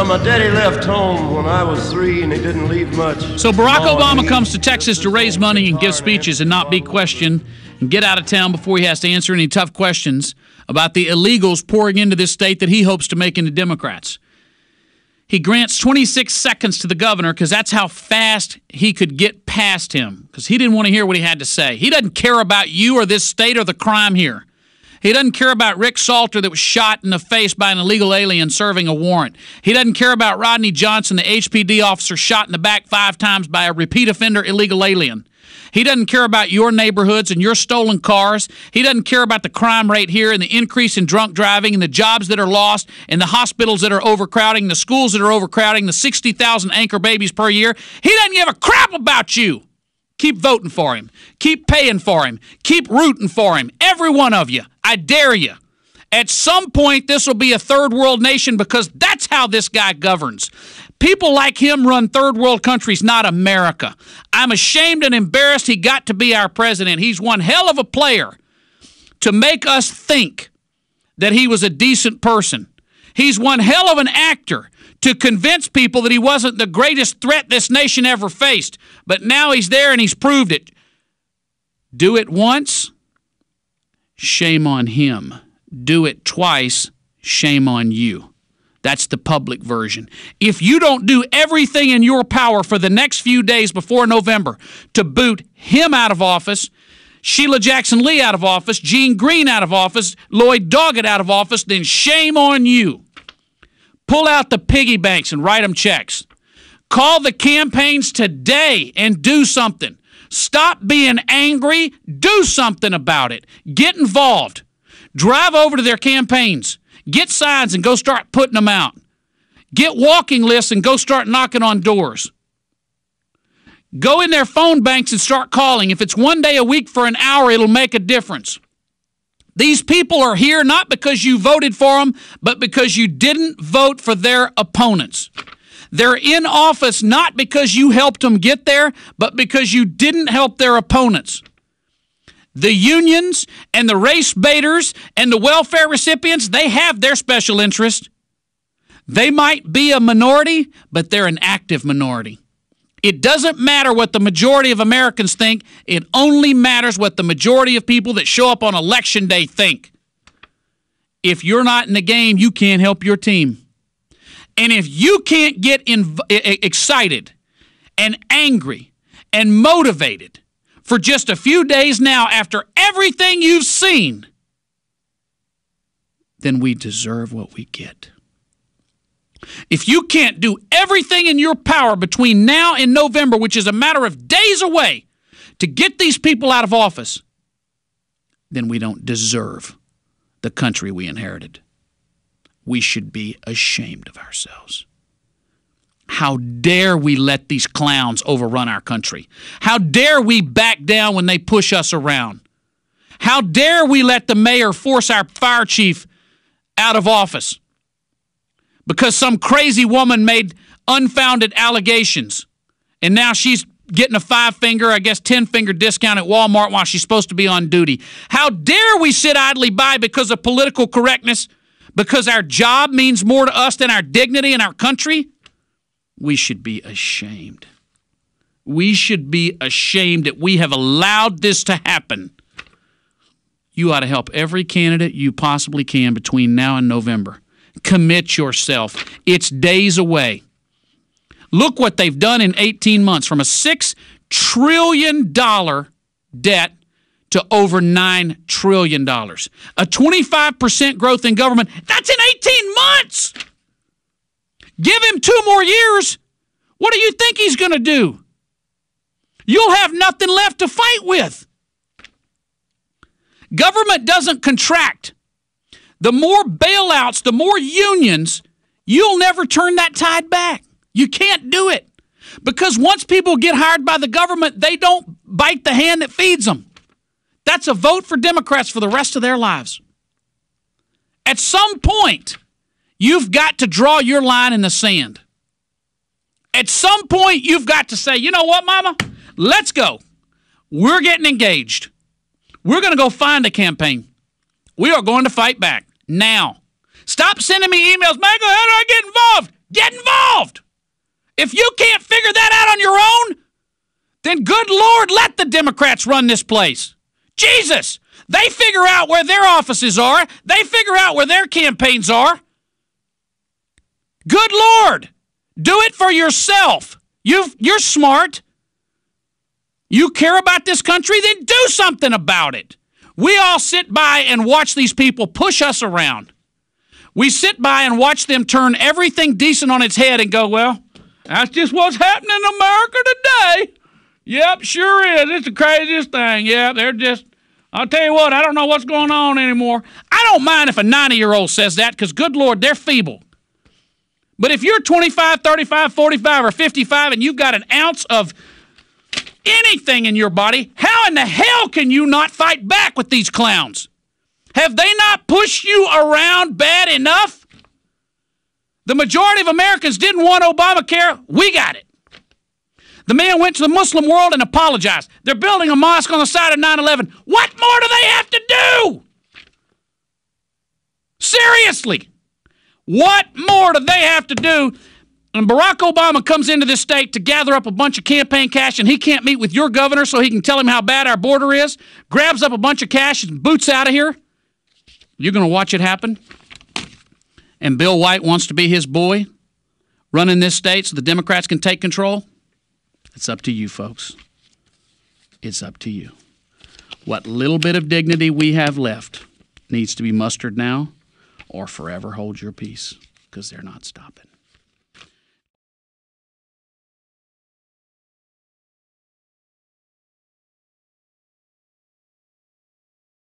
Well, my daddy left home when I was 3, and he didn't leave much. So Barack Obama comes to Texas to raise money and give speeches and not be questioned and get out of town before he has to answer any tough questions about the illegals pouring into this state that he hopes to make into Democrats. He grants 26 seconds to the governor because that's how fast he could get past him, because he didn't want to hear what he had to say. He doesn't care about you or this state or the crime here. He doesn't care about Rick Salter that was shot in the face by an illegal alien serving a warrant. He doesn't care about Rodney Johnson, the HPD officer shot in the back 5 times by a repeat offender illegal alien. He doesn't care about your neighborhoods and your stolen cars. He doesn't care about the crime rate here and the increase in drunk driving and the jobs that are lost and the hospitals that are overcrowding, the schools that are overcrowding, the 60,000 anchor babies per year. He doesn't give a crap about you. Keep voting for him. Keep paying for him. Keep rooting for him. Every one of you. I dare you. At some point, this will be a third world nation because that's how this guy governs. People like him run third world countries, not America. I'm ashamed and embarrassed he got to be our president. He's one hell of a player to make us think that he was a decent person. He's one hell of an actor to convince people that he wasn't the greatest threat this nation ever faced. But now he's there and he's proved it. Do it once, shame on him. Do it twice, shame on you. That's the public version. If you don't do everything in your power for the next few days before November to boot him out of office, Sheila Jackson-Lee out of office, Gene Green out of office, Lloyd Doggett out of office, then shame on you. Pull out the piggy banks and write them checks. Call the campaigns today and do something. Stop being angry. Do something about it. Get involved. Drive over to their campaigns. Get signs and go start putting them out. Get walking lists and go start knocking on doors. Go in their phone banks and start calling. If it's 1 day a week for an hour, it'll make a difference. These people are here not because you voted for them, but because you didn't vote for their opponents. They're in office not because you helped them get there, but because you didn't help their opponents. The unions and the race baiters and the welfare recipients, they have their special interest. They might be a minority, but they're an active minority. It doesn't matter what the majority of Americans think. It only matters what the majority of people that show up on Election Day think. If you're not in the game, you can't help your team. And if you can't get excited and angry and motivated for just a few days now after everything you've seen, then we deserve what we get. If you can't do everything in your power between now and November, which is a matter of days away, to get these people out of office, then we don't deserve the country we inherited. We should be ashamed of ourselves. How dare we let these clowns overrun our country? How dare we back down when they push us around? How dare we let the mayor force our fire chief out of office because some crazy woman made unfounded allegations, and now she's getting a 5-finger, I guess 10-finger discount at Walmart while she's supposed to be on duty? How dare we sit idly by because of political correctness, because our job means more to us than our dignity and our country? We should be ashamed. We should be ashamed that we have allowed this to happen. You ought to help every candidate you possibly can between now and November. Commit yourself. It's days away. Look what they've done in 18 months, from a $6 trillion debt to over $9 trillion. A 25% growth in government. That's in 18 months. Give him 2 more years. What do you think he's going to do? You'll have nothing left to fight with. Government doesn't contract. The more bailouts, the more unions, you'll never turn that tide back. You can't do it. Because once people get hired by the government, they don't bite the hand that feeds them. That's a vote for Democrats for the rest of their lives. At some point, you've got to draw your line in the sand. At some point, you've got to say, you know what, Mama? Let's go. We're getting engaged. We're going to go find a campaign. We are going to fight back now. Stop sending me emails. Michael, how do I get involved? Get involved. If you can't figure that out on your own, then good Lord, let the Democrats run this place. Jesus, they figure out where their offices are. They figure out where their campaigns are. Good Lord, do it for yourself. You're smart. You care about this country, then do something about it. We all sit by and watch these people push us around. We sit by and watch them turn everything decent on its head and go, well, that's just what's happening in America today. Yep, sure is. It's the craziest thing. Yeah, they're just, I'll tell you what, I don't know what's going on anymore. I don't mind if a 90-year-old says that because, good Lord, they're feeble. But if you're 25, 35, 45, or 55 and you've got an ounce of anything in your body, how in the hell can you not fight back with these clowns? Have they not pushed you around bad enough? The majority of Americans didn't want Obamacare. We got it. The man went to the Muslim world and apologized. They're building a mosque on the side of 9/11. What more do they have to do? Seriously. What more do they have to do? And Barack Obama comes into this state to gather up a bunch of campaign cash, and he can't meet with your governor so he can tell him how bad our border is, grabs up a bunch of cash and boots out of here. You're going to watch it happen? And Bill White wants to be his boy running this state so the Democrats can take control? It's up to you, folks. It's up to you. What little bit of dignity we have left needs to be mustered now or forever hold your peace because they're not stopping.